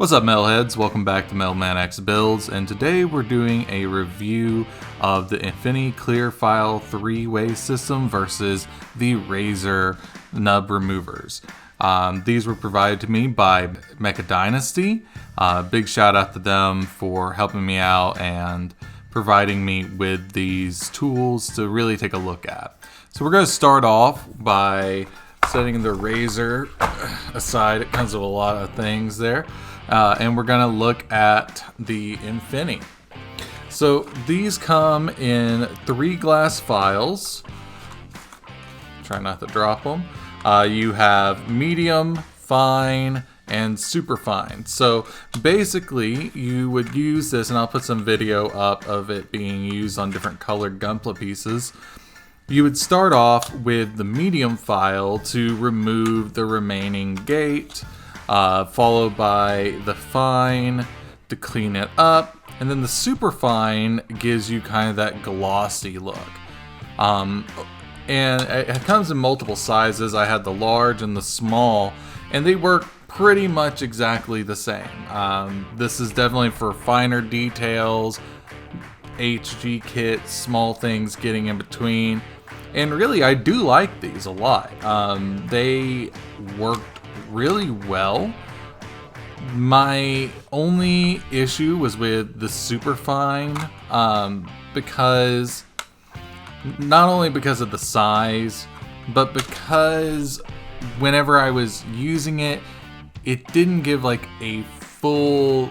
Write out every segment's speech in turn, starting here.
What's up, metalheads? Welcome back to MetalmanX Builds, and today we're doing a review of the Infini clear file 3-way system versus the Razer Nub Removers. These were provided to me by Mecha Dynasty. Big shout out to them for helping me out and providing me with these tools to really take a look at. So we're going to start off by setting the Razer aside. It comes with a lot of things there. And we're going to look at the Infini. So these come in 3 glass files. Try not to drop them. You have medium, fine, and super fine. So basically you would use this, and I'll put some video up of it being used on different colored gunpla pieces. You would start off with the medium file to remove the remaining gate, followed by the fine to clean it up, and then the super fine gives you kind of that glossy look. And it comes in multiple sizes. I had the large and the small, and they work pretty much exactly the same. This is definitely for finer details, HG kits, small things getting in between. And really, I do like these a lot. They work really well. My only issue was with the super fine, because not only because of the size, but because whenever I was using it, it didn't give like a full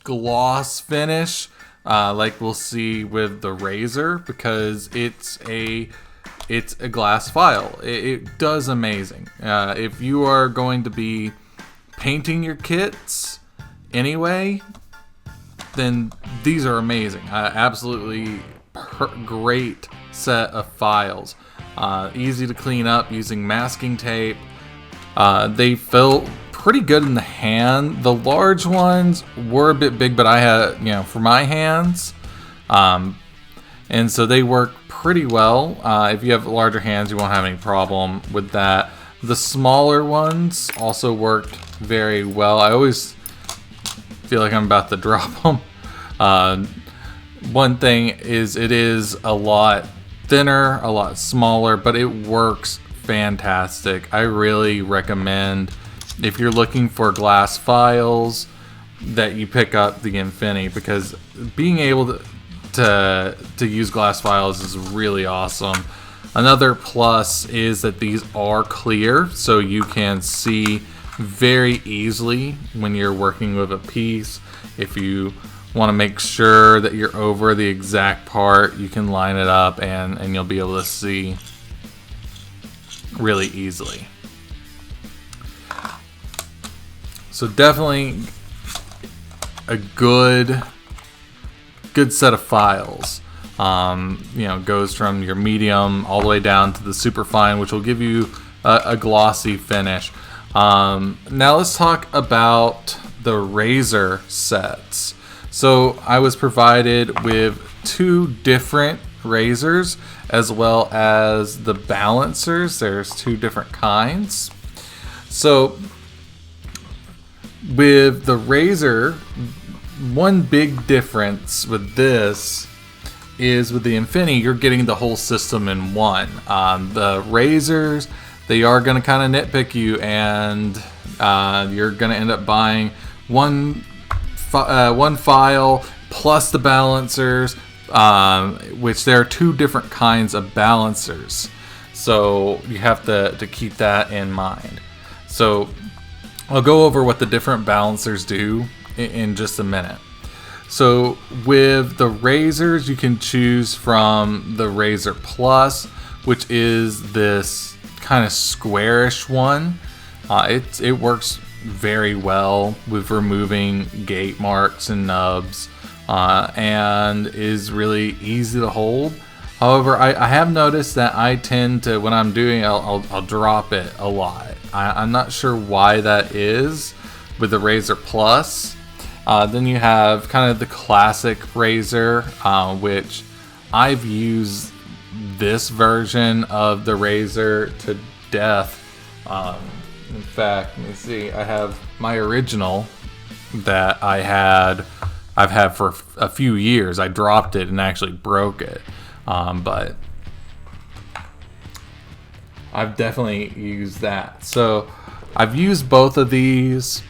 gloss finish like we'll see with the Razer, because it's a glass file. It does amazing. If you are going to be painting your kits anyway, then these are amazing. Absolutely great set of files. Easy to clean up using masking tape. They felt pretty good in the hand. The large ones were a bit big, but I had, for my hands. And so they work pretty well. If you have larger hands, you won't have any problem with that. The smaller ones also worked very well. I always feel like I'm about to drop them. One thing is it is a lot thinner, a lot smaller, but it works fantastic. I really recommend, if you're looking for glass files, that you pick up the Infini, because being able to use glass files is really awesome. Another plus is that these are clear, so you can see very easily when you're working with a piece. If you want to make sure that you're over the exact part, you can line it up and you'll be able to see really easily. So definitely a good set of files. Goes from your medium all the way down to the super fine, which will give you a glossy finish. Now let's talk about the Razer sets. So I was provided with 2 different Razers, as well as the balancers. There's 2 different kinds. So with the Razer, one big difference with this is with the Infini, you're getting the whole system in one. The Razers, they are going to kind of nitpick you, and you're going to end up buying one file plus the balancers, which there are 2 different kinds of balancers. So you have to keep that in mind. So I'll go over what the different balancers do in just a minute. So with the Razers, you can choose from the Razer Plus, which is this kind of squarish one. It works very well with removing gate marks and nubs, and is really easy to hold. However, I have noticed that I tend to, when I'm doing it, I'll drop it a lot. I'm not sure why that is with the Razer Plus. Then you have kind of the classic Razer, which I've used this version of the Razer to death. In fact, let me see, I have my original that I've had for a few years. I dropped it and actually broke it, but I've definitely used that. So I've used both of these.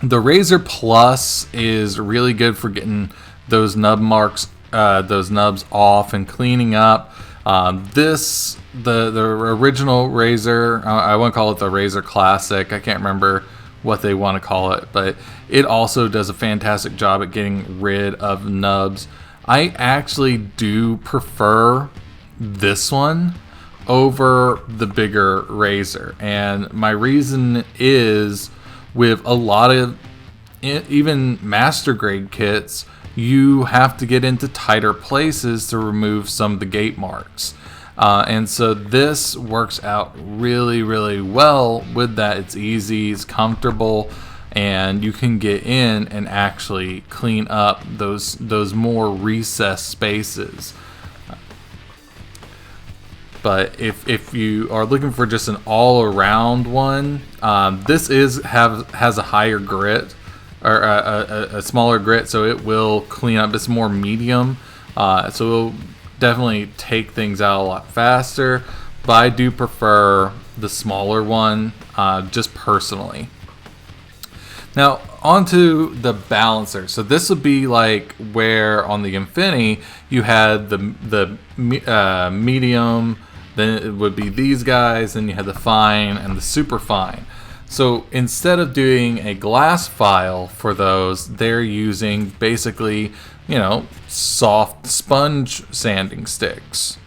The Razer Plus is really good for getting those nub marks, those nubs off and cleaning up. The original Razer, I won't call it the Razer Classic. I can't remember what they want to call it, but it also does a fantastic job at getting rid of nubs. I actually do prefer this one over the bigger Razer, and my reason is, with a lot of even master grade kits, you have to get into tighter places to remove some of the gate marks. And so this works out really, really well with that. It's easy, it's comfortable, and you can get in and actually clean up those more recessed spaces. But if you are looking for just an all-around one, this has a higher grit, or a smaller grit, so it will clean up. It's more medium, so it'll definitely take things out a lot faster. But I do prefer the smaller one, just personally. Now onto the balancer. So this would be like where on the Infini you had the medium. Then it would be these guys, then you had the fine and the super fine. So instead of doing a glass file for those, they're using basically, soft sponge sanding sticks.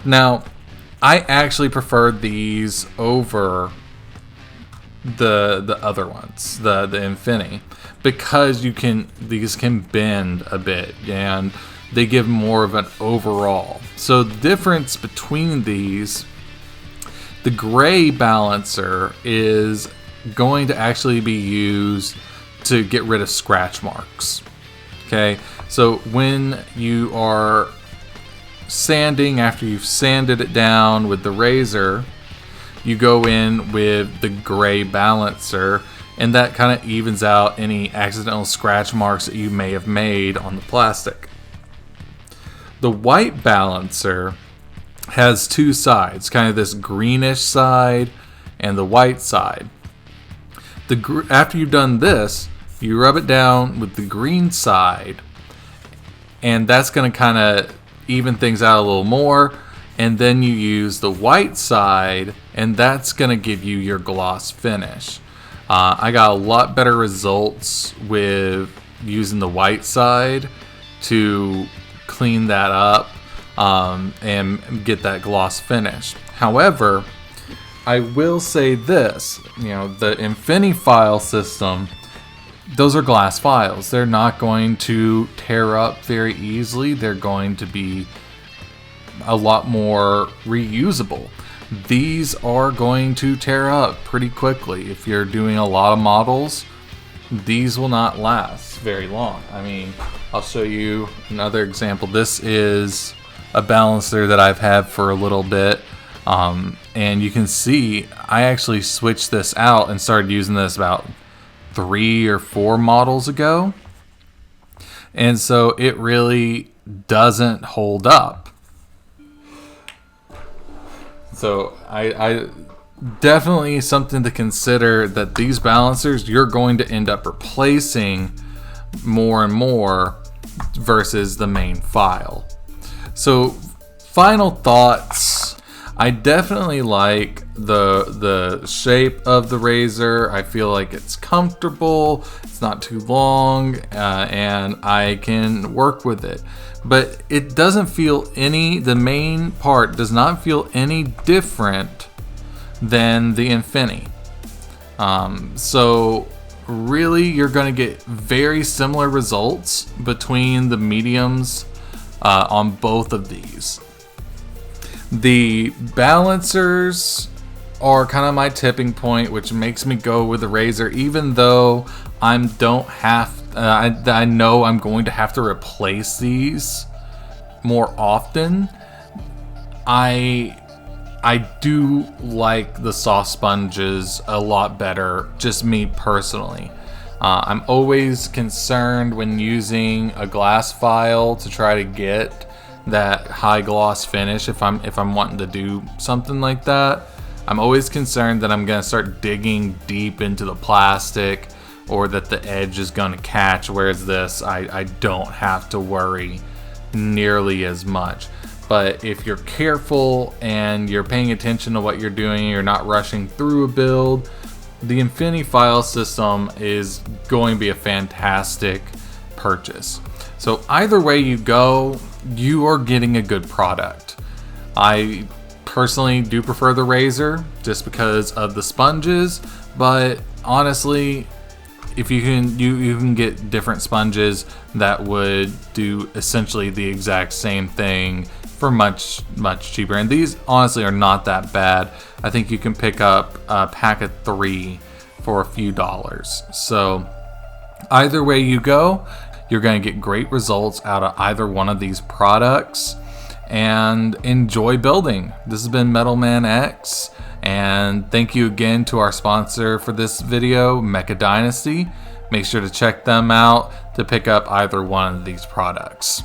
Now, I actually prefer these over the other ones, the Infini, because these can bend a bit and they give more of an overall. So the difference between these, the gray balancer is going to actually be used to get rid of scratch marks. Okay, so when you are sanding, after you've sanded it down with the Razer, you go in with the gray balancer, and that kind of evens out any accidental scratch marks that you may have made on the plastic. The white balancer has two sides, kind of this greenish side and the white side. After you've done this, you rub it down with the green side, and that's going to kind of even things out a little more. And then you use the white side, and that's going to give you your gloss finish. I got a lot better results with using the white side to clean that up and get that gloss finish. However, I will say this, the Infini file system, those are glass files. They're not going to tear up very easily. They're going to be a lot more reusable. These are going to tear up pretty quickly. If you're doing a lot of models, these will not last very long. I mean, I'll show you another example. This is a balancer that I've had for a little bit, and you can see I actually switched this out and started using this about 3 or 4 models ago, and so it really doesn't hold up. So I definitely something to consider, that these balancers you're going to end up replacing more and more versus the main file. So final thoughts, I definitely like the shape of the Razer. I feel like it's comfortable, it's not too long, and I can work with it. But it doesn't feel the main part does not feel any different than the Infini. So really you're going to get very similar results between the mediums on both of these. The balancers are kind of my tipping point, which makes me go with the Razer, even though I know I'm going to have to replace these more often. I do like the soft sponges a lot better, just me personally. I'm always concerned when using a glass file to try to get that high gloss finish. If I'm wanting to do something like that, I'm always concerned that I'm gonna start digging deep into the plastic, or that the edge is gonna catch, whereas this, I don't have to worry nearly as much. But if you're careful and you're paying attention to what you're doing, you're not rushing through a build, the Infini file system is going to be a fantastic purchase. So either way you go, you are getting a good product. I personally do prefer the Razer just because of the sponges, but honestly, if you can get different sponges that would do essentially the exact same thing for much cheaper, and these honestly are not that bad. I think you can pick up a pack of 3 for a few dollars. So either way you go, you're going to get great results out of either one of these products, and enjoy building. This has been MetalmanX, and thank you again to our sponsor for this video, Mecha Dynasty. Make sure to check them out to pick up either one of these products.